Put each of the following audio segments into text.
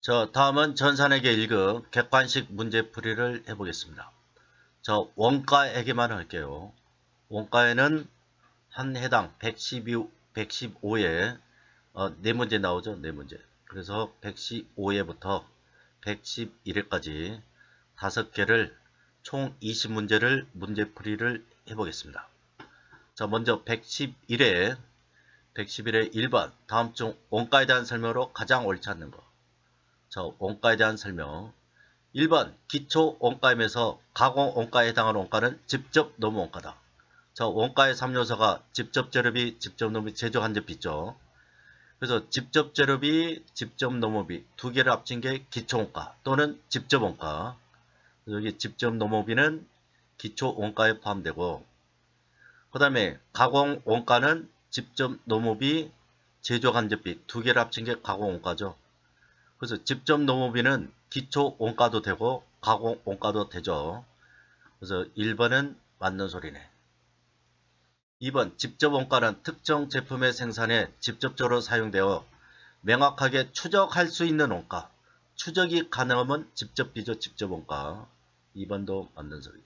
다음은 전산회계 1급 객관식 문제풀이를 해보겠습니다. 원가에게만 할게요. 원가에는 한 해당 115에 4문제 나오죠. 4문제. 그래서 115회부터 111회까지 5개를 총 20문제를 문제풀이를 해보겠습니다. 먼저 111회 1번 다음 중 원가에 대한 설명으로 가장 옳지 않는 거. 원가에 대한 설명. 1번 기초 원가임에서 가공 원가에 해당하는 원가는 직접 노무 원가다. 원가의 3요소가 직접 재료비, 직접 노무비, 제조 간접비 있죠. 그래서 직접 재료비, 직접 노무비 두 개를 합친 게 기초 원가 또는 직접 원가. 여기 직접 노무비는 기초 원가에 포함되고, 그 다음에 가공 원가는 직접 노무비, 제조 간접비 두 개를 합친 게 가공 원가죠. 그래서 직접 노무비는 기초 원가도 되고 가공 원가도 되죠. 그래서 1번은 맞는 소리네. 2번 직접 원가는 특정 제품의 생산에 직접적으로 사용되어 명확하게 추적할 수 있는 원가. 추적이 가능하면 직접비죠. 직접 원가. 2번도 맞는 소리.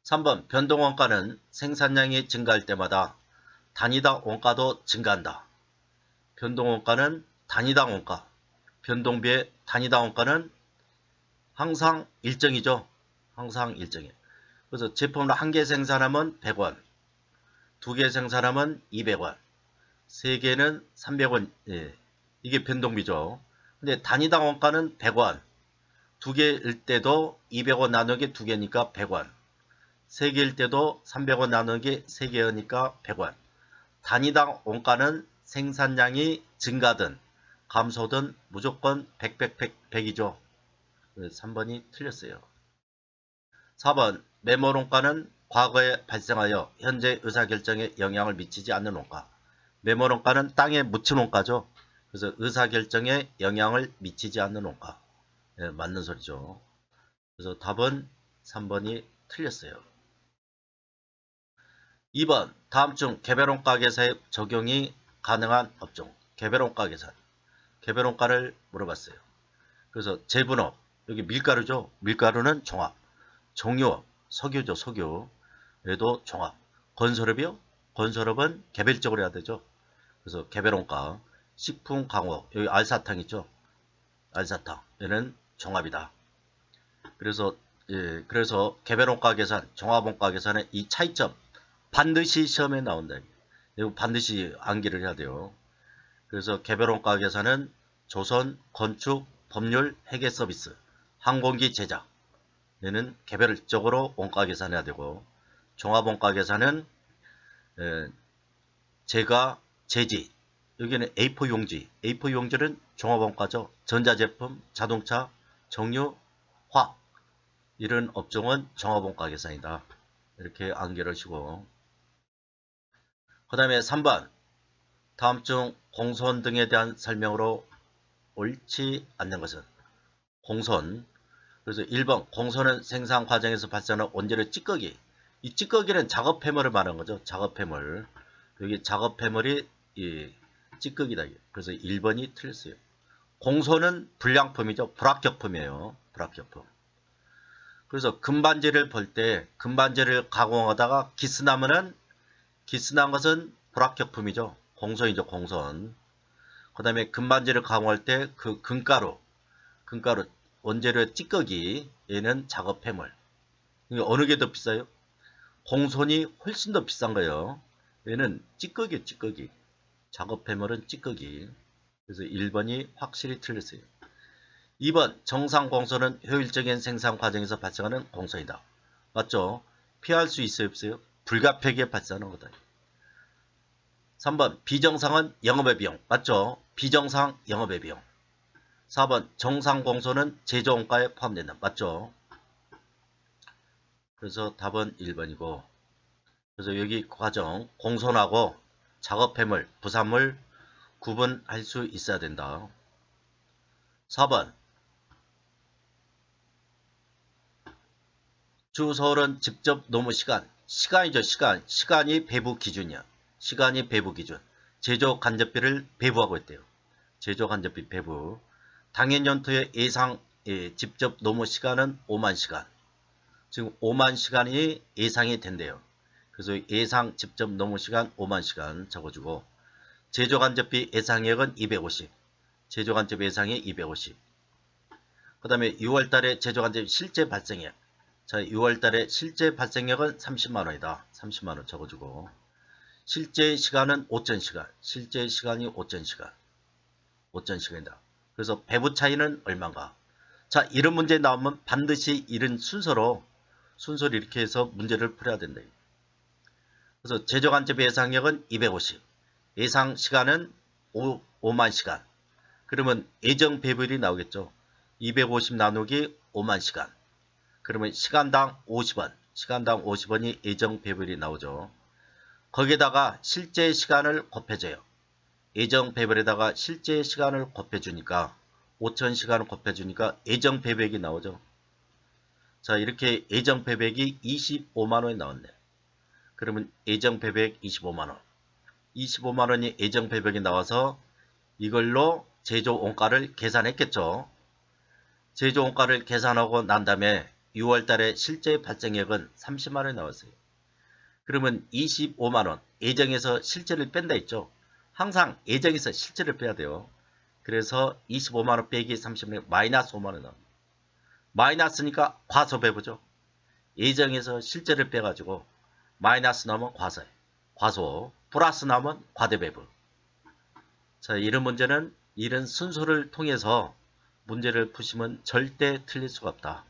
3번 변동원가는 생산량이 증가할 때마다 단위당 원가도 증가한다. 변동원가는 단위당 원가, 변동비의 단위당 원가는 항상 일정이죠. 항상 일정이에요. 그래서 제품을 한 개 생산하면 100원, 2개 생산하면 200원, 3개는 300원. 예, 이게 변동비죠. 근데 단위당 원가는 100원, 2개일 때도 200원 나누기 2개니까 100원, 3개일 때도 300원 나누기 3개니까 100원. 단위당 원가는 생산량이 증가든 감소든 무조건 100이죠. 3번이 틀렸어요. 4번 매몰 원가는 과거에 발생하여 현재 의사결정에 영향을 미치지 않는 원가. 매몰 원가는 땅에 묻힌 원가죠. 그래서 의사결정에 영향을 미치지 않는 원가. 네, 맞는 소리죠. 그래서 답은 3번이 틀렸어요. 2번 다음 중 개별원가 계산에 적용이 가능한 업종. 개별원가 계산. 개별원가를 물어봤어요. 그래서 제분업, 여기 밀가루죠. 밀가루는 종합. 정유업, 석유죠. 석유. 얘도 종합. 건설업이요? 건설업은 개별적으로 해야 되죠. 그래서 개별원가. 식품 강호, 여기 알사탕 있죠. 알사탕. 얘는 종합이다. 그래서 개별원가 계산, 종합원가 계산의 이 차이점 반드시 시험에 나온다. 이거 반드시 암기를 해야 돼요. 그래서 개별원가 계산은 조선, 건축, 법률, 회계서비스, 항공기 제작. 얘는 개별적으로 원가 계산해야 되고, 종합원가 계산은 제가, 제지, 여기는 A4 용지. A4 용지는 종합원가죠. 전자제품, 자동차, 정유, 화학. 이런 업종은 종합원가 계산이다. 이렇게 암기를 하시고, 그 다음에 3번 다음 중 공손 등에 대한 설명으로 옳지 않는 것은 공손. 그래서 1번 공손은 생산 과정에서 발생하는 원재료 찌꺼기. 이 찌꺼기는 작업 폐물을 말하는 거죠. 작업 폐물. 여기 작업 폐물이 이 찌꺼기다. 그래서 1번이 틀렸어요. 공손은 불량품이죠. 불합격품이에요. 불합격품. 그래서 금반지를 볼 때 금반지를 가공하다가 기스나면은 기스난 것은 불합격품이죠. 공손이죠. 공손. 그 다음에 금반지를 가공할 때 그 금가루 원재료의 찌꺼기, 얘는 작업 폐물. 어느 게 더 비싸요? 공손이 훨씬 더 비싼 거예요. 얘는 찌꺼기예요. 찌꺼기. 작업 폐물은 찌꺼기. 그래서 1번이 확실히 틀렸어요. 2번 정상 공손은 효율적인 생산 과정에서 발생하는 공손이다. 맞죠? 피할 수 있어요? 없어요? 불가피하게 발생하는 거다. 3번 비정상은 영업의 비용. 맞죠? 비정상 영업의 비용. 4번 정상 공손은 제조원가에 포함된다. 맞죠? 그래서 답은 1번이고, 그래서 여기 과정 공손하고 작업 폐물, 부산물 구분할 수 있어야 된다. 4번 주 서울은 직접 노무 시간이죠. 시간이 배부 기준이야. 시간이 배부 기준. 제조 간접비를 배부하고 있대요. 제조 간접비 배부. 당해연토의 예상 직접 노무 시간은 5만 시간. 지금 5만 시간이 예상이 된대요. 그래서 예상 직접 노무 시간 5만 시간 적어주고 제조간접비 예상액은 250. 제조간접 예상이 250. 그 다음에 6월달에 제조간접 실제 발생액. 자, 6월달에 실제 발생액은 30만원이다. 30만원 적어주고 실제 시간은 5,000시간. 실제 시간이 5,000시간. 5,000시간이다. 그래서 배부 차이는 얼마인가? 자, 이런 문제 나오면 반드시 이런 순서를 이렇게 해서 문제를 풀어야 된다. 그래서 제조간접 예상액은 250. 예상 시간은 5만 시간. 그러면 예정 배분이 나오겠죠. 250 나누기 5만 시간. 그러면 시간당 50원. 시간당 50원이 예정 배분이 나오죠. 거기에다가 실제 시간을 곱해줘요. 예정 배분에다가 실제 시간을 곱해주니까 5,000시간을 곱해주니까 예정 배분액이 나오죠. 자, 이렇게 예정 배분액이 25만원이 나왔네. 그러면 예정 배분액 25만원. 25만원이 예정 배분액이 나와서 이걸로 제조 원가를 계산했겠죠. 제조 원가를 계산하고 난 다음에 6월달에 실제 발생액은 30만원이 나왔어요. 그러면 25만원 예정에서 실제를 뺀다 했죠. 항상 예정에서 실제를 빼야 돼요. 그래서 25만원 빼기 30만원 마이너스 5만원 나옵니다. 마이너스니까 과소배부죠. 예정에서 실제를 빼가지고 마이너스 나오면 과소예요. 과소. 플러스 나오면 과대배부. 자, 이런 문제는 이런 순서를 통해서 문제를 푸시면 절대 틀릴 수가 없다.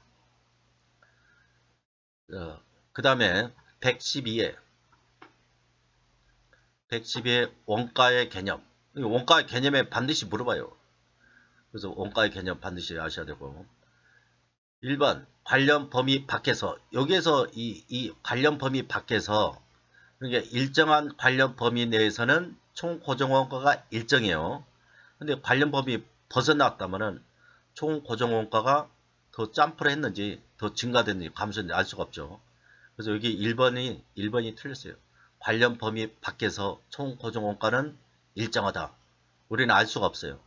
그 다음에 112에 원가의 개념. 원가의 개념에 반드시 물어봐요. 그래서 원가의 개념 반드시 아셔야 되고 1번 관련 범위 밖에서 여기에서 이 관련 범위 밖에서 그러니까 일정한 관련 범위 내에서는 총 고정원가가 일정해요. 근데 관련 범위 벗어났다면은 총 고정원가가 더 점프를 했는지 더 증가됐는지 감소했는지 알 수가 없죠. 그래서 여기 1번이 틀렸어요. 관련 범위 밖에서 총 고정원가는 일정하다. 우리는 알 수가 없어요.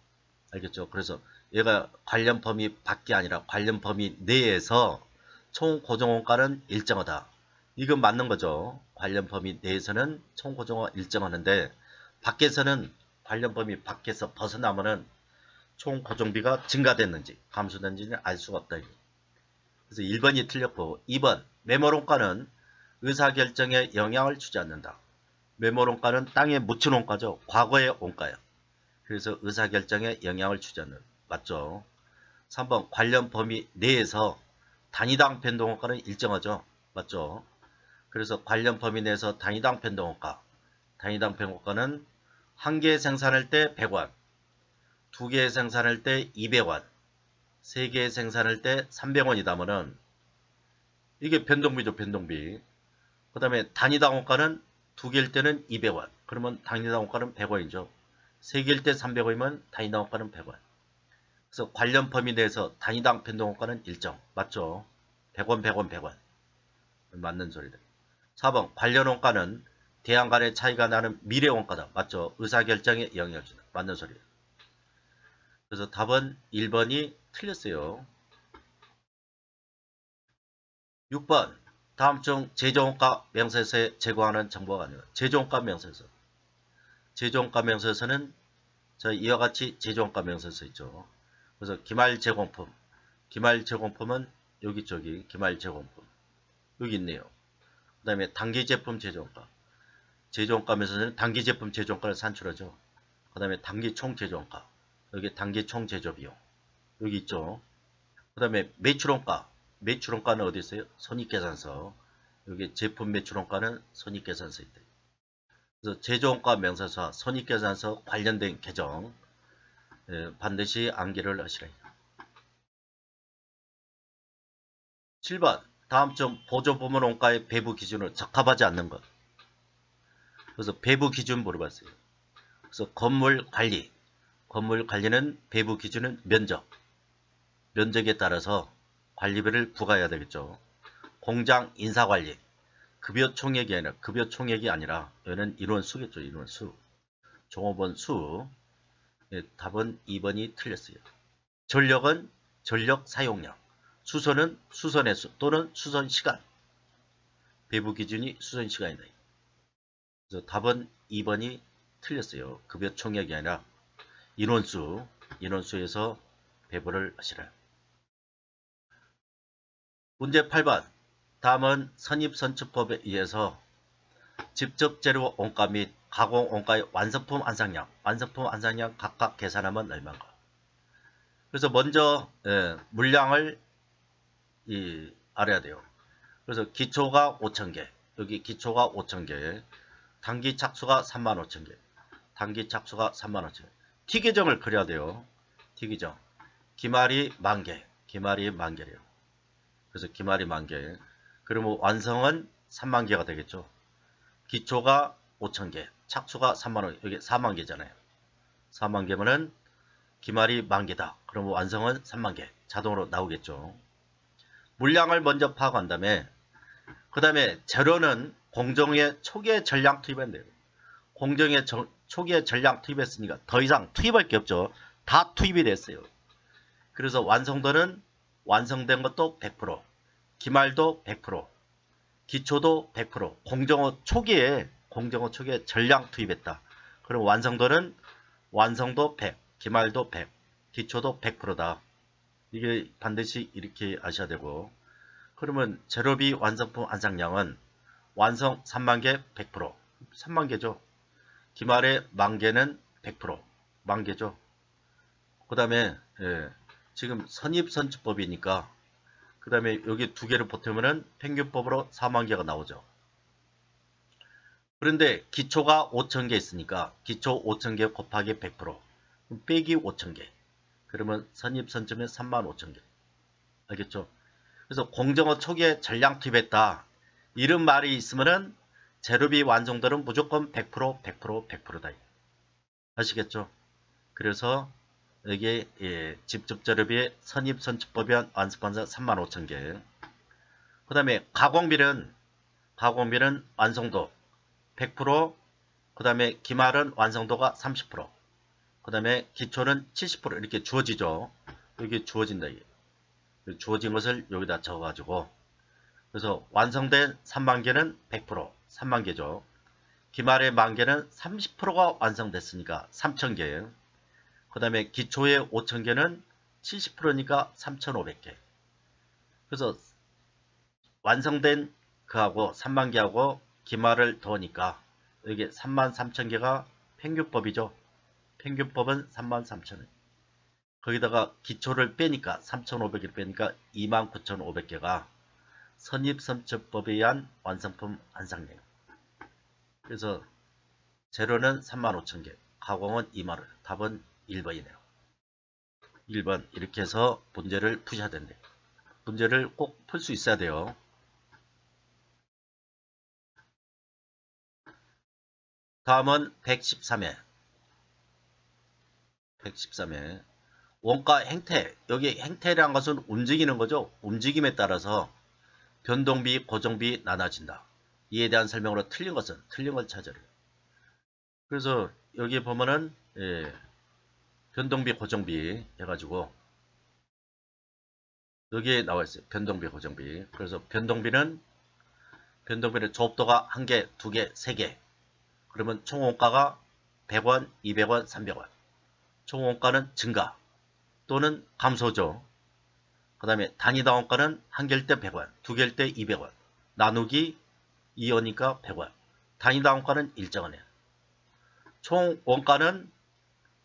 알겠죠? 그래서 얘가 관련 범위 밖이 아니라 관련 범위 내에서 총 고정원가는 일정하다. 이건 맞는 거죠. 관련 범위 내에서는 총 고정원가 일정하는데 밖에서는 관련 범위 밖에서 벗어나면은 총 고정비가 증가됐는지 감소됐는지는 알 수가 없다. 그래서 1번이 틀렸고 2번 매몰원가는 의사결정에 영향을 주지 않는다. 매몰원가는 땅에 묻힌 원가죠. 과거의 원가예요. 그래서 의사결정에 영향을 주지 않는 맞죠. 3번 관련 범위 내에서 단위당 변동원가는 일정하죠. 맞죠. 그래서 관련 범위 내에서 단위당 변동원가 단위당 변동원가는 한 개 생산할 때 100원 2개 생산할 때 200원 3개 생산할 때 300원이다면은 이게 변동비죠. 변동비. 그 다음에 단위당 원가는 2개일 때는 200원 그러면 단위당 원가는 100원이죠. 3개일 때 300원이면 단위당 원가는 100원. 그래서 관련 범위 내에서 단위당 변동원가는 일정. 맞죠? 100원, 100원, 100원. 맞는 소리다. 4번 관련 원가는 대안 간의 차이가 나는 미래 원가다. 맞죠? 의사결정에 영향을 준다. 맞는 소리예요. 그래서 답은 1번이 틀렸어요. 6번 다음 중 제조원가 명세서에 제공하는 정보가 아니라 제조원가 명세서. 제조원가 명세서는 이와 같이 제조원가 명세서 있죠. 그래서 기말 제공품. 기말 제공품은 여기 저기 기말 제공품. 여기 있네요. 그 다음에 단기 제품 제조원가. 제조원가 명세서는 단기 제품 제조원가를 산출하죠. 그 다음에 단기 총 제조원가. 여기 단기 총 제조비용. 여기 있죠. 그 다음에 매출원가. 매출원가는 어디 있어요? 손익계산서. 여기 제품 매출원가는 손익계산서 있다. 그래서 제조원가 명세서와 손익계산서 관련된 계정 반드시 암기를 하시라. 7번 다음 중 보조부문 원가의 배부 기준을 적합하지 않는 것. 그래서 배부 기준 물어봤어요. 그래서 건물 관리는 배부 기준은 면적에 따라서 관리비를 부과해야 되겠죠. 공장 인사관리 급여 총액이 아니라 여기는 인원수겠죠. 인원수 종업원 수. 답은 2번이 틀렸어요. 전력은 전력 사용량, 수소는 수선횟수 또는 수선시간. 배부 기준이 수선시간이다. 그래서 답은 2번이 틀렸어요. 급여 총액이 아니라 인원수에서 배부를 하시라. 문제 8번. 다음은 선입선출법에 의해서 직접 재료 원가 및 가공 원가의 완성품 완성량 각각 계산하면 얼마인가. 그래서 먼저 물량을 알아야 돼요. 그래서 기초가 5,000개, 여기 기초가 5,000개, 단기 착수가 35,000개, 단기 착수가 35,000개. T계정을 그려야 돼요. T계정. 기말이 10,000개, 기말이 10,000개래요. 그래서 기말이 10,000개. 그러면 완성은 30,000개가 되겠죠. 기초가 5,000개, 착수가 30,000개, 여기 40,000개잖아요. 40,000개면은 기말이 10,000개다. 그러면 완성은 30,000개. 자동으로 나오겠죠. 물량을 먼저 파악한 다음에, 그 다음에 재료는 공정위에 초기에 전량 투입하면 돼요. 공정위에 초기에 전량 투입했으니까 더 이상 투입할 게 없죠. 다 투입이 됐어요. 그래서 완성도는 완성된 것도 100%, 기말도 100%, 기초도 100%, 공정호 초기에 전량 투입했다. 그럼 완성도는 완성도 100, 기말도 100, 기초도 100%다. 이게 반드시 이렇게 아셔야 되고, 그러면 재료비 완성품 완상량은 완성 30,000개 100%, 30,000개죠. 기말에 10,000개는 100%, 10,000개죠. 그 다음에 지금 선입선출법이니까 그 다음에 여기 두 개를 보태면은 평균법으로 40,000개가 나오죠. 그런데 기초가 5,000개 있으니까 기초 5,000개 곱하기 100% 빼기 5,000개. 그러면 선입선점에 35,000개. 알겠죠? 그래서 공정어 초기에 전량 투입했다. 이런 말이 있으면은 재료비 완성도는 무조건 100%, 100%, 100%다. 아시겠죠? 그래서 여기에 직접 재료비의 선입선출법에 의한 완성판사 35,000개. 그 다음에 가공비는 완성도 100%, 그 다음에 기말은 완성도가 30%, 그 다음에 기초는 70% 이렇게 주어지죠. 여기 주어진다. 주어진 것을 여기다 적어가지고, 그래서 완성된 30,000개는 100%, 30,000개죠. 기말의 10,000개는 30%가 완성됐으니까 3,000개. 그 다음에 기초의 5,000개는 70%니까 3,500개. 그래서 완성된 그하고 30,000개하고 기말을 더하니까 여기 33,000개가 평균법이죠. 평균법은 33,000원. 거기다가 기초를 빼니까 3,500개 빼니까 29,500개가 선입선출법에 의한 완성품 완상량. 그래서 재료는 35,000개, 가공은 20,000원. 답은 1번이네요. 1번 이렇게 해서 문제를 푸셔야 된대요. 문제를 꼭 풀 수 있어야 돼요. 다음은 113회. 113회. 원가 행태. 여기 행태라는 것은 움직이는 거죠. 움직임에 따라서 변동비, 고정비 나눠진다. 이에 대한 설명으로 틀린 것은 틀린 걸 찾아라. 그래서 여기 보면은 변동비, 고정비 해가지고 여기에 나와 있어요. 변동비, 고정비. 그래서 변동비는 조업도가 1개, 2개, 3개. 그러면 총 원가가 100원, 200원, 300원. 총 원가는 증가 또는 감소죠. 그 다음에 단위당 원가는 1개일 때 100원, 2개일 때 200원. 나누기 2원이니까 100원. 단위당 원가는 일정하네요. 총 원가는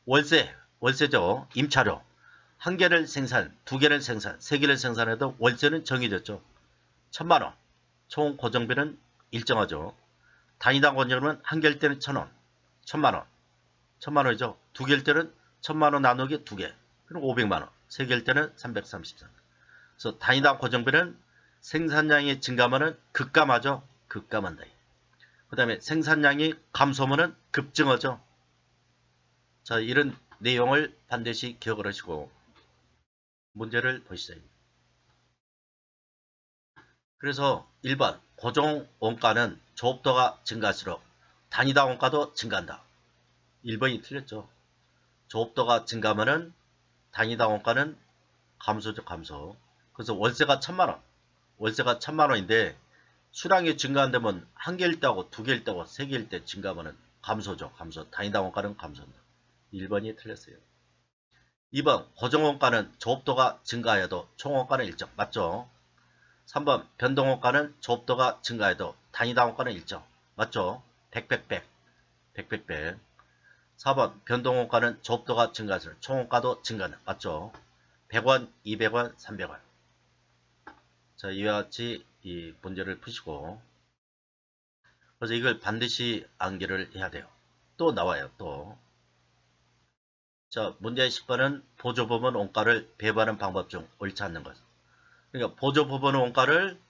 월세죠. 임차료. 1개를 생산, 2개를 생산, 3개를 생산해도 월세는 정해졌죠. 1,000만원. 총 고정비는 일정하죠. 단위당 원료는 1개일 때는 1,000원. 1,000만원. 1,000만원이죠. 2개일 때는 1,000만원 나누기 2개. 그럼 500만원. 3개일 때는 333. 그래서 단위당 고정비는 생산량이 증가하면 급감하죠. 급감한다. 그 다음에 생산량이 감소하면 급증하죠. 자, 이런 내용을 반드시 기억을 하시고 문제를 보시죠. 그래서 1번 고정 원가는 조업도가 증가할수록 단위당 원가도 증가한다. 1번이 틀렸죠. 조업도가 증가하면 단위당 원가는 감소죠, 감소. 그래서 월세가 1000만원. 월세가 1000만원인데 수량이 증가한다면 한 개일 때하고 두 개일 때하고 세 개일 때 증가하면 감소죠, 감소. 단위당 원가는 감소입니다. 1번이 틀렸어요. 2번 고정원가는 조업도가 증가해도 총원가는 일정. 맞죠? 3번 변동원가는 조업도가 증가해도 단위당 원가는 일정. 맞죠? 100, 100, 100. 100, 100, 100. 4번 변동원가는 조업도가 증가해서 총원가도 증가하는. 맞죠? 100원, 200원, 300원. 자, 이와 같이 이 문제를 푸시고, 그래서 이걸 반드시 암기를 해야 돼요. 또 나와요, 또. 자, 문제 10번은 보조부분 원가를 배분하는 방법 중 옳지 않는 것. 그러니까 보조부분 원가를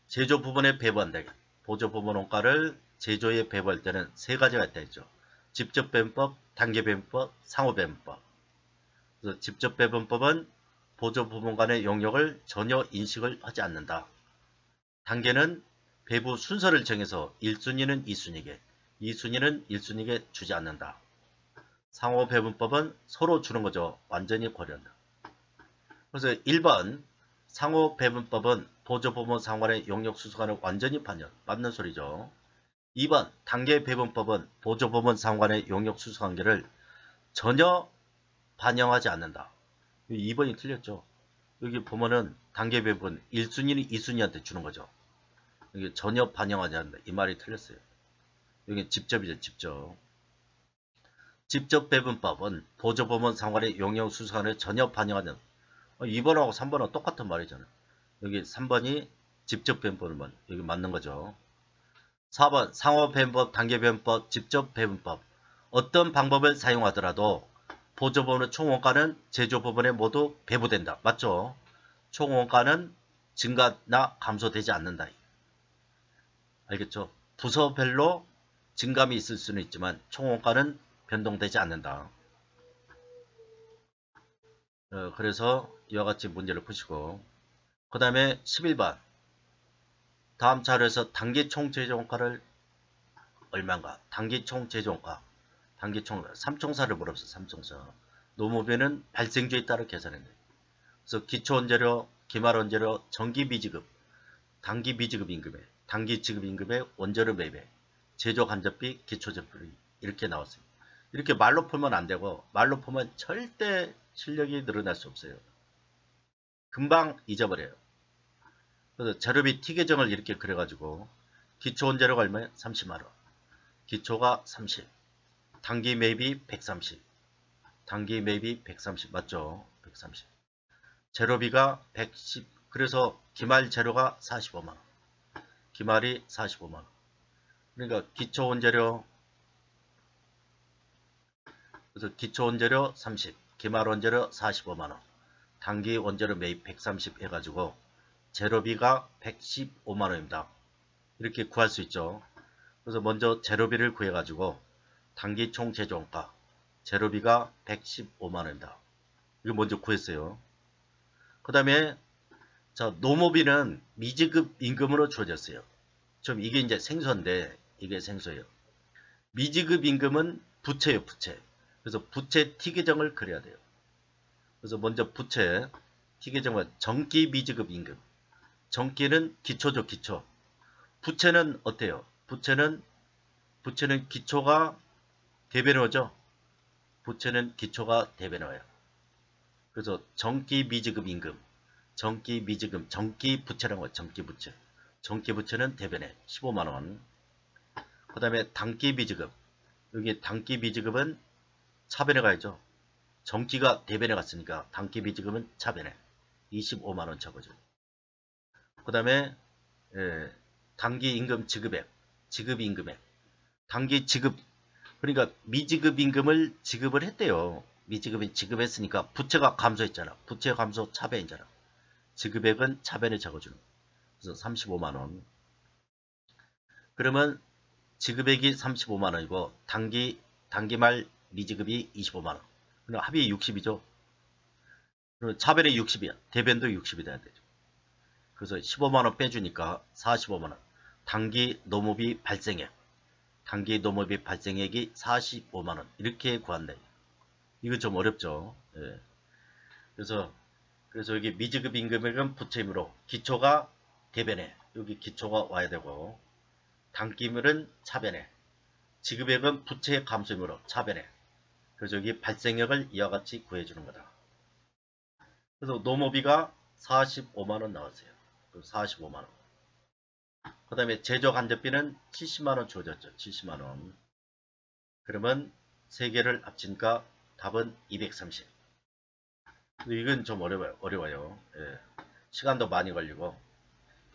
제조 부분에 배분한다. 보조부분 원가를 제조에 배분할 때는 세 가지가 있다 했죠. 직접 배분법, 단계 배분법, 상호 배분법. 그래서 직접 배분법은 보조부분 간의 용역을 전혀 인식을 하지 않는다. 단계는 배부 순서를 정해서 1순위는 2순위에게, 2순위는 1순위에게 주지 않는다. 상호 배분법은 서로 주는 거죠. 완전히 버린다. 그래서 1번 상호 배분법은 보조부분 상관의 용역 수수관을 완전히 반영. 맞는 소리죠. 2번 단계 배분법은 보조부분 상관의 용역 수수관계를 전혀 반영하지 않는다. 2번이 틀렸죠. 여기 보면은 단계 배분 1순위는 2순위한테 주는 거죠. 여기 전혀 반영하지 않는다. 이 말이 틀렸어요. 여기 직접이죠. 직접. 직접 배분법은 보조부분 상관의 용역 수수관을 전혀 반영하지 않는다. 2번하고 3번은 똑같은 말이잖아요. 여기 3번이 직접 배분법은 여기 맞는 거죠. 4번 상호 배분법, 단계 배분법, 직접 배분법. 어떤 방법을 사용하더라도 보조부분의 총원가는 제조부분에 모두 배부된다. 맞죠? 총원가는 증가나 감소되지 않는다. 알겠죠? 부서별로 증감이 있을 수는 있지만 총원가는 변동되지 않는다. 그래서 이와 같이 문제를 푸시고, 그 다음에 11번 다음 자료에서 단기총 제조원가를 얼마인가? 단기총 제조원가, 단기총 3총사를 물었어. 3총사. 노무비는 발생주에 따라 계산했네. 그래서 기초원재료, 기말원재료, 정기비지급, 단기비지급 임금에, 단기지급 임금에 원재료 매입에, 제조간접비, 기초제품비 이렇게 나왔습니다. 이렇게 말로 풀면 안 되고, 말로 풀면 절대 실력이 늘어날 수 없어요. 금방 잊어버려요. 그래서 재료비 T계정을 이렇게 그려가지고 기초원재료가 얼마예요? 30만원. 기초가 30. 단기 매입이 130. 단기 매입이 130. 맞죠? 130. 재료비가 110. 그래서 기말 재료가 45만원. 기말이 45만원. 그러니까 기초원재료, 그래서 기초원재료 30. 기말원재료 45만원. 단기 원재료 매입 130 해가지고 재료비가 115만원입니다. 이렇게 구할 수 있죠. 그래서 먼저 재료비를 구해가지고 단기 총 제조원가 재료비가 115만원입니다. 이거 먼저 구했어요. 그 다음에 자 노모비는 미지급 임금으로 주어졌어요. 좀 이게 이제 생소인데 이게 생소해요. 미지급 임금은 부채예요. 부채. 그래서 부채 T계정을 그려야 돼요. 그래서 먼저 부채 T계정은 정기 미지급 임금. 정기는 기초죠. 기초. 부채는 어때요? 부채는 기초가 대변호죠. 부채는 기초가 대변호예요. 그래서 정기 미지급 임금, 정기 미지급, 정기 부채라는 거예요. 정기 부채. 정기 부채는 대변회 15만원. 그 다음에 단기 비지급. 여기 단기 비지급은 차변에 가야죠. 정기가 대변에 갔으니까 단기 비지급은 차변에 25만원 적어줘요. 그 다음에 단기 임금 지급액, 지급 임금액. 단기 지급, 그러니까 미지급 임금을 지급을 했대요. 미지급이 지급했으니까 부채가 감소했잖아. 부채 감소 차변이잖아. 지급액은 차변에 적어주는 거예요. 그래서 35만원. 그러면 지급액이 35만원이고 단기말 미지급이 25만원. 그럼 합이 60이죠. 그럼 차변이 60이야. 대변도 60이 돼야 되죠. 그래서 15만원 빼주니까 45만원. 단기 노무비 발생액. 단기 노무비 발생액이 45만원. 이렇게 구한다. 이거 좀 어렵죠. 예. 그래서 여기 미지급 임금액은 부채이므로 기초가 대변에, 여기 기초가 와야 되고, 당기물은 차변에, 지급액은 부채의 감소이므로 차변에. 그래서 여기 발생액을 이와 같이 구해주는 거다. 그래서 노모비가 45만원 나왔어요. 45만원. 그 다음에 제조간접비는 70만원 주어졌죠. 70만원. 그러면 3개를 합치니까 답은 230. 이건 좀 어려워요. 예. 시간도 많이 걸리고.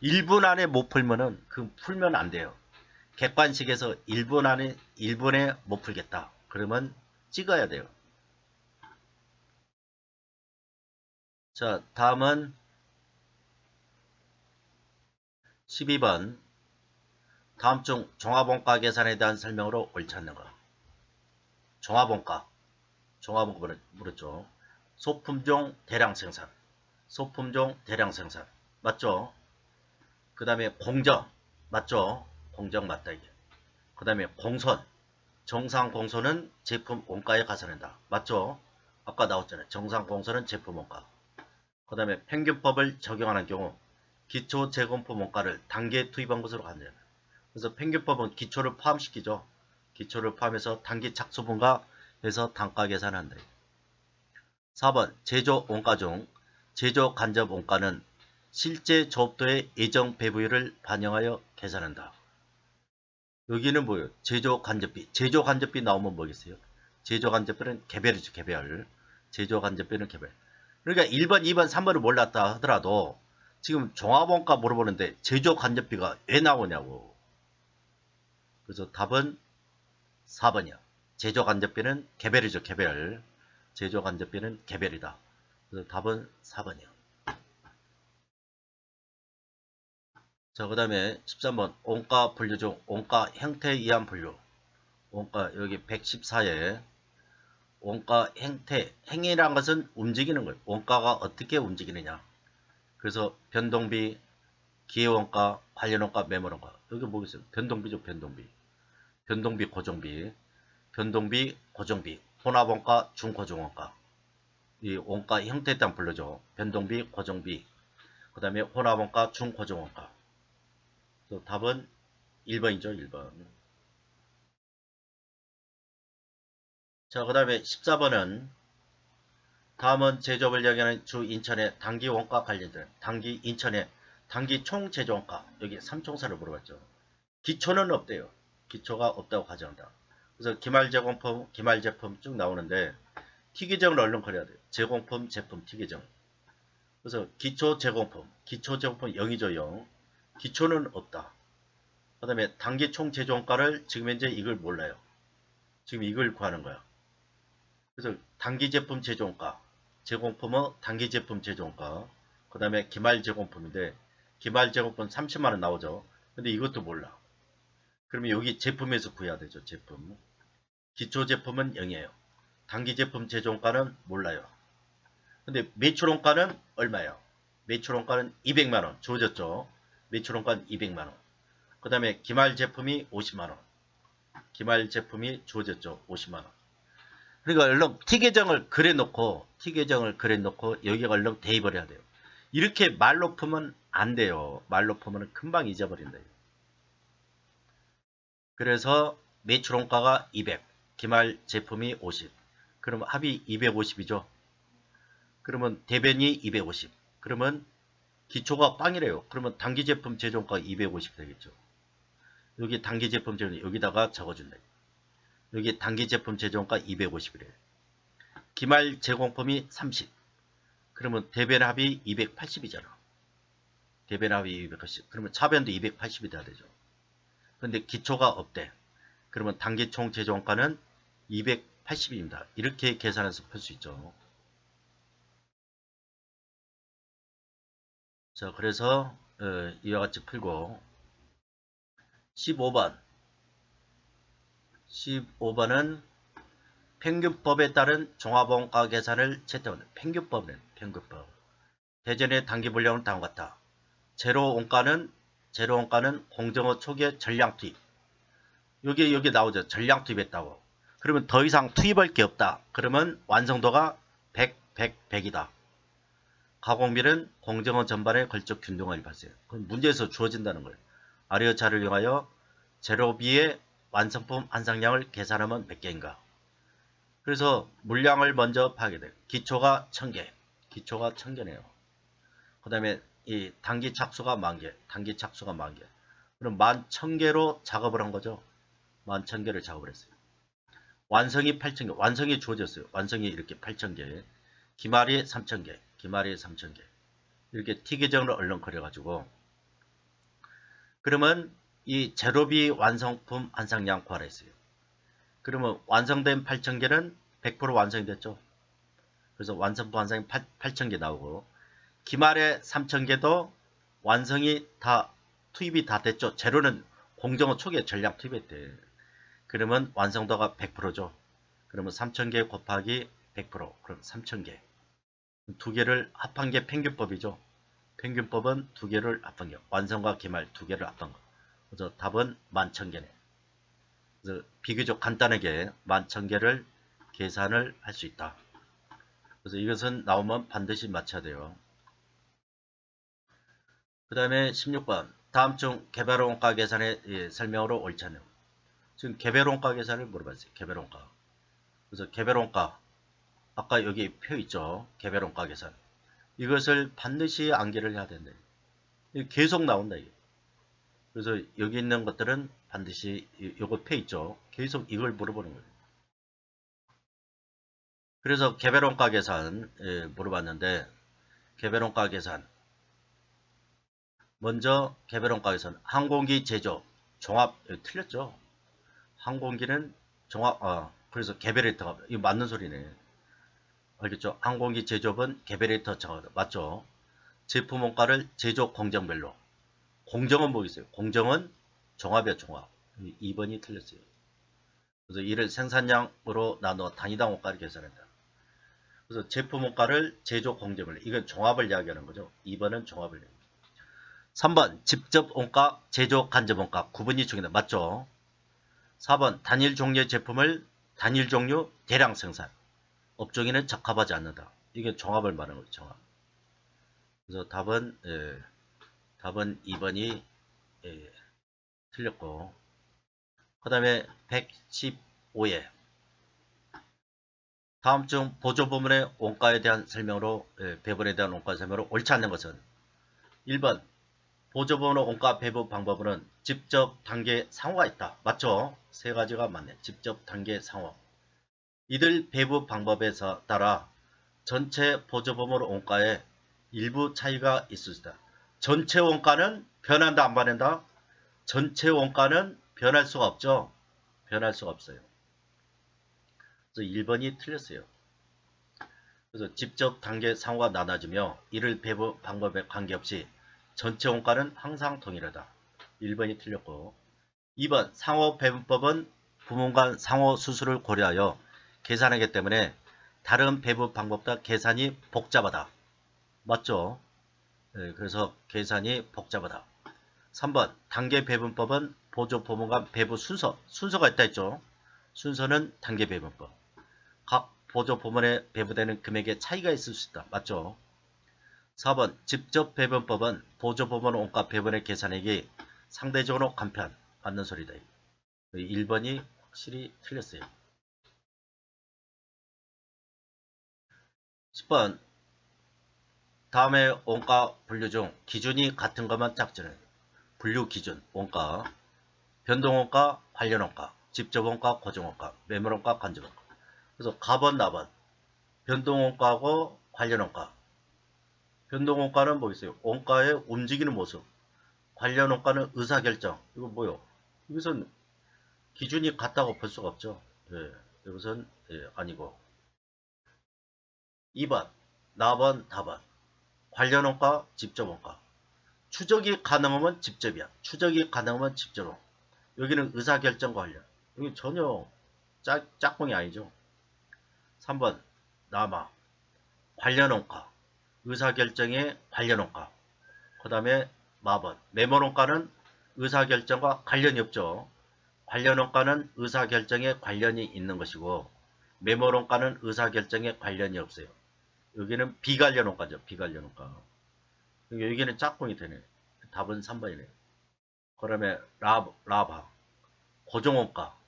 1분 안에 못 풀면은, 풀면 안 돼요. 객관식에서 1분에 못 풀겠다. 그러면 찍어야 돼요. 자, 다음은 12번. 다음 중 종합원가 계산에 대한 설명으로 옳지 않는 것. 종합원가 물었죠. 소품종 대량 생산. 맞죠? 그 다음에 공정. 맞죠? 공정 맞다 이게. 그 다음에 공손. 정상 공손은 제품 원가에 가산한다. 맞죠? 아까 나왔잖아요. 정상 공손은 제품 원가. 그 다음에 평균법을 적용하는 경우 기초 제공품 원가를 단계에 투입한 것으로 간다. 그래서 평균법은 기초를 포함시키죠. 기초를 포함해서 단기 착수분과 해서 단가 계산한다. 4번 제조 원가 중 제조 간접 원가는 실제 조업도의 예정 배부율을 반영하여 계산한다. 여기는 뭐예요? 제조 간접비. 제조 간접비 나오면 뭐겠어요? 제조 간접비는 개별이죠. 개별. 제조 간접비는 개별. 그러니까 1번, 2번, 3번을 몰랐다 하더라도 지금 종합원가 물어보는데 제조 간접비가 왜 나오냐고. 그래서 답은 4번이야. 제조 간접비는 개별이죠. 개별. 제조 간접비는 개별이다. 그래서 답은 4번이야. 자, 그 다음에 13번 원가 분류 중 원가 형태에 의한 분류. 원가 여기 114에 원가 행태, 행위란 것은 움직이는 거예요. 원가가 어떻게 움직이느냐. 그래서 변동비, 기회원가, 관련원가, 매몰원가. 여기 뭐겠어요? 변동비죠. 변동비, 고정비, 혼합원가, 중고정원가. 이 원가 형태에 따른 분류죠. 변동비, 고정비, 그 다음에 혼합원가, 중고정원가. 답은 1번이죠. 1번. 자, 그 다음에 14번은 다음은 제조업을 영위하는 주 인천의 단기 원가 관련된 단기 인천의 단기 총 제조원가. 여기 3총사를 물어봤죠. 기초는 없대요. 기초가 없다고 가정한다. 그래서 기말제공품, 기말제품 쭉 나오는데 티계정을 얼른 그려야 돼요. 제공품, 제품, 티계정. 그래서 기초 제공품 0이죠. 0. 기초는 없다. 그 다음에 단기 총 제조원가를 지금 현재 이걸 몰라요. 지금 이걸 구하는 거야. 그래서 단기 제품 제조원가, 제공품은 단기 제품 제조원가, 그 다음에 기말 제공품인데 기말 제공품 30만원 나오죠. 근데 이것도 몰라. 그러면 여기 제품에서 구해야 되죠. 제품. 기초 제품은 0이에요. 단기 제품 제조원가는 몰라요. 근데 매출원가는 얼마예요? 매출원가는 200만원 주어졌죠. 매출원가는 200만원. 그 다음에 기말 제품이 50만원. 기말 제품이 주어졌죠. 50만원. 그러니까 얼른 T계정을 그려놓고 여기가 얼른 대입을 해야 돼요. 이렇게 말로 풀면 안 돼요. 말로 풀면 금방 잊어버린다. 그래서 매출원가가 200, 기말 제품이 50. 그러면 합이 250이죠. 그러면 대변이 250. 그러면 기초가 빵이래요. 그러면 단기 제품 제조원가가 250 되겠죠. 여기 단기 제품 제조 여기다가 적어준다. 여기 단기 제품 제조원가 250이래요. 기말 제공품이 30. 그러면 대변합이 280이잖아. 대변합이 280. 그러면 차변도 280이 돼야 되죠. 근데 기초가 없대. 그러면 단기 총 제조원가는 280입니다. 이렇게 계산해서 풀 수 있죠. 자, 그래서 이와 같이 풀고 15번은 평균법에 따른 종합원가 계산을 채택하는 평균법. 대전의 단기 분량은 다음과 같다. 제로원가는 공정어 초기에 전량 투입. 여기 나오죠. 전량 투입했다고. 그러면 더 이상 투입할 게 없다. 그러면 완성도가 100, 100, 100이다. 가공비는 공정원 전반에 걸쳐 균등하게 발생해요. 그럼 문제에서 주어진다는 거예요. 아래의 자료를 이용하여 재료비의 완성품 한상량을 계산하면 몇 개인가? 그래서 물량을 먼저 파악해야 돼요. 기초가 1000개. 기초가 1000개네요. 그 다음에 이 단기 착수가 10,000개. 단기 착수가 10,000개. 그럼 11,000개로 작업을 한 거죠. 11,000개를 작업을 했어요. 완성이 8,000개. 완성이 주어졌어요. 완성이 이렇게 8,000개. 기말이 3,000개. 기말이 3,000개. 이렇게 T 계정을 얼른 그려가지고 그러면 이 재료비 완성품 한상량 구하라 했어요. 그러면 완성된 8,000개는 100% 완성이 됐죠. 그래서 완성품 한상이 8,000개 나오고 기말에 3,000개도 완성이 다 투입이 다 됐죠. 재료는 공정원 초기에 전량 투입했대. 그러면 완성도가 100%죠. 그러면 3,000개 곱하기 100%. 그럼 3,000개. 두 개를 합한 게 평균법이죠. 평균법은 두 개를 합한 게 완성과 기말 두 개를 합한 거. 그래서 답은 11,000개네. 그래서 비교적 간단하게 11,000개를 계산을 할 수 있다. 그래서 이것은 나오면 반드시 맞춰야 돼요. 그 다음에 16번. 다음 중 개별원가 계산의 설명으로 옳지 않네요. 지금 개별원가 계산을 물어봤어요. 개별원가. 그래서 개별원가. 아까 여기 표 있죠. 개별원가 계산. 이것을 반드시 암기를 해야 된다. 계속 나온다. 이게. 그래서 여기 있는 것들은 반드시 요거 표 있죠. 계속 이걸 물어보는 거예요. 그래서 개별원가 계산 물어봤는데 개별원가 계산 먼저 개별원가 계산 항공기 제조 종합 틀렸죠. 항공기는 종합 그래서 개별리터 이거 맞는 소리네. 알겠죠? 항공기 제조업은 개별리터 정하다 맞죠? 제품 원가를 제조 공정별로 공정은 뭐 있어요? 공정은 종합이야 종합. 2번이 틀렸어요. 그래서 이를 생산량으로 나눠 단위당 원가를 계산한다. 그래서 제품 원가를 제조 공정별로 이건 종합을 이야기하는 거죠. 2번은 종합을 이야기합니다. 3번 직접 원가 제조 간접 원가 구분이 중요하다. 맞죠? 4번 단일 종류의 제품을 단일 종류 대량 생산 업종에는 적합하지 않는다. 이게 종합을 말하는 거죠. 종합. 그래서 답은 2번이 틀렸고 그 다음에 115회 다음 중 보조부문의 원가에 대한 설명으로 배분에 대한 원가 설명으로 옳지 않는 것은 1번 보조부문의 원가 배분 방법은 직접 단계 상호가 있다. 맞죠? 세 가지가 맞네. 직접 단계 상호. 이들 배분 방법에 따라 전체 보조부문의 원가에 일부 차이가 있을 수 있다. 전체 원가는 변한다 안 변한다? 전체 원가는 변할 수가 없죠. 변할 수가 없어요. 그래서 1번이 틀렸어요. 그래서 직접 단계 상호가 나눠지며 이를 배분 방법에 관계없이 전체 원가는 항상 동일하다. 1번이 틀렸고 2번 상호 배분법은 부문 간 상호 수수를 고려하여 계산하기 때문에 다른 배분 방법보다 계산이 복잡하다. 맞죠? 그래서 계산이 복잡하다. 3번 단계 배분법은 보조 부문 간 배분 순서가 있다 했죠. 순서는 단계 배분법. 각 보조 부문에 배분되는 금액에 차이가 있을 수 있다. 맞죠? 4번 직접 배분법은 보조 부문 원가 배분의 계산액이 상대적으로 간편. 맞는 소리다. 1번이 확실히 틀렸어요. 10번 다음에 원가 분류 중 기준이 같은 것만 짝지는 분류 기준 원가 변동원가 관련원가 직접원가 고정원가 매물원가 간접원가 그래서 가번 나번 변동원가하고 관련원가 변동원가는 뭐 있어요? 원가의 움직이는 모습 관련원가는 의사결정 이거 뭐요? 이것은 기준이 같다고 볼 수가 없죠. 이것은 아니고 2번 나번 다번 관련원가 직접원가 추적이 가능하면 직접이야. 추적이 가능하면 직접원. 여기는 의사결정과 관련. 여기 전혀 짝꿍이 아니죠. 3번 남아 관련원가 의사결정의 관련원가 그 다음에 마번 매몰원가는 의사결정과 관련이 없죠. 관련원가는 의사결정에 관련이 있는 것이고 매몰원가는 의사결정에 관련이 없어요. 여기는 비관련원가죠. 비관련원가. 그러니까 여기는 짝꿍이 되네. 답은 3번이네. 그러면 라바. 고정원가.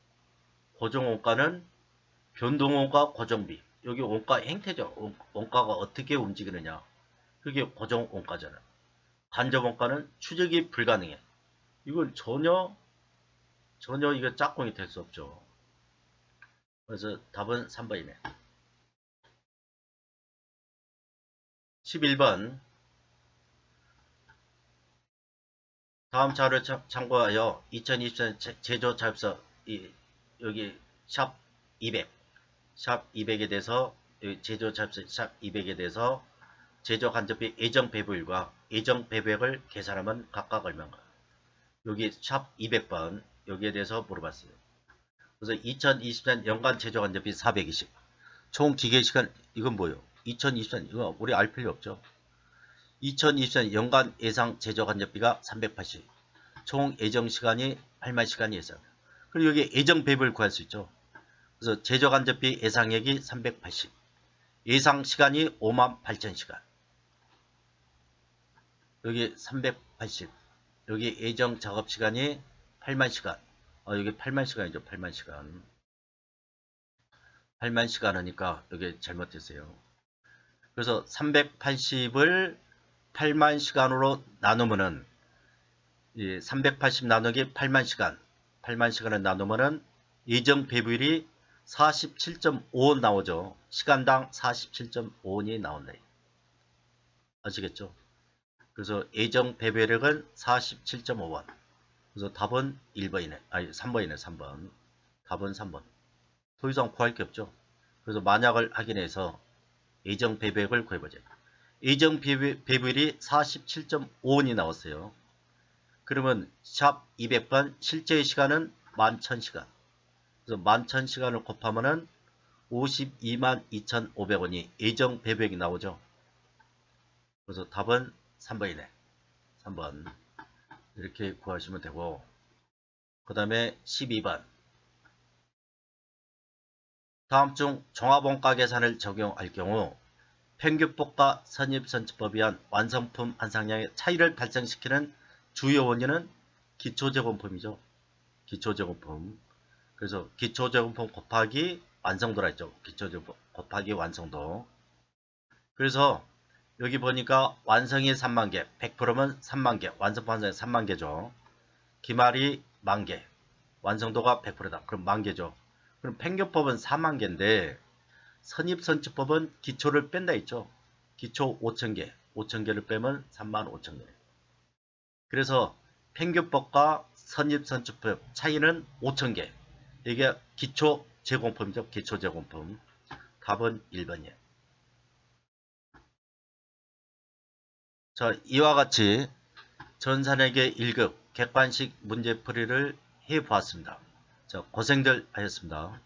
고정원가는 변동원가 고정비. 여기 원가 행태죠. 원가가 어떻게 움직이느냐. 그게 고정원가잖아. 간접원가는 추적이 불가능해. 이건 전혀 이거 짝꿍이 될 수 없죠. 그래서 답은 3번이네. 11번. 다음 자료를 참고하여 2024년 제조자협서 여기 샵 200, 샵 200에 대해서 제조자협서 샵 200에 대해서 제조간접비 예정배부일과 예정배부액을 계산하면 각각 얼마인가. 여기 샵 200번 여기에 대해서 물어봤어요. 그래서 2024년 연간 제조간접비 420, 총 기계시간 이건 뭐예요? 2024년 이거 우리 알 필요 없죠. 2024년 연간 예상 제조간접비가 380, 총 예정시간이 8만 시간이 예상. 그리고 여기 예정배부를 구할 수 있죠. 그래서 제조간접비 예상액이 380, 예상시간이 5만 8천 시간. 여기 380, 여기 예정 작업시간이 8만 시간. 여기 8만 시간이죠. 8만 시간. 8만 시간 하니까 여기 잘못됐어요. 그래서 380을 8만 시간으로 나누면은 380 나누기 8만 시간, 8만 시간을 나누면은 예정 배부율이 47.5원 나오죠. 시간당 47.5원이 나온다. 아시겠죠? 그래서 예정 배부율은 47.5원. 그래서 답은 1번이네. 아니 3번이네. 3번. 답은 3번. 더 이상 구할 게 없죠. 그래서 만약을 확인해서 예정 배부액을 구해보자. 예정 배부율이 47.5원이 나왔어요. 그러면 샵 200번 실제의 시간은 11,000시간. 그래서 11,000시간을 곱하면은 52만 2,500원이 예정 배부액이 나오죠. 그래서 답은 3번이네. 3번. 이렇게 구하시면 되고, 그 다음에 12번. 다음 중 종합원가 계산을 적용할 경우 평균법과 선입선출법에 의한 완성품 한상량의 차이를 발생시키는 주요 원인은 기초제공품이죠. 기초제공품. 그래서 기초제공품 곱하기 완성도라 했죠. 기초제공품 곱하기 완성도. 그래서 여기 보니까 완성이 3만개, 100%면 3만개, 완성품 한상이 3만개죠. 기말이 만개, 완성도가 100%다. 그럼 만개죠. 그럼 평균법은 4만개인데 선입선출법은 기초를 뺀다 했죠. 기초 5,000개, 5,000개를 빼면 35,000개. 그래서 평균법과 선입선출법 차이는 5,000개. 이게 기초 제공품이죠. 기초 제공품. 답은 1번이에요. 자, 이와 같이 전산회계 1급 객관식 문제풀이를 해보았습니다. 자, 고생들 하셨습니다.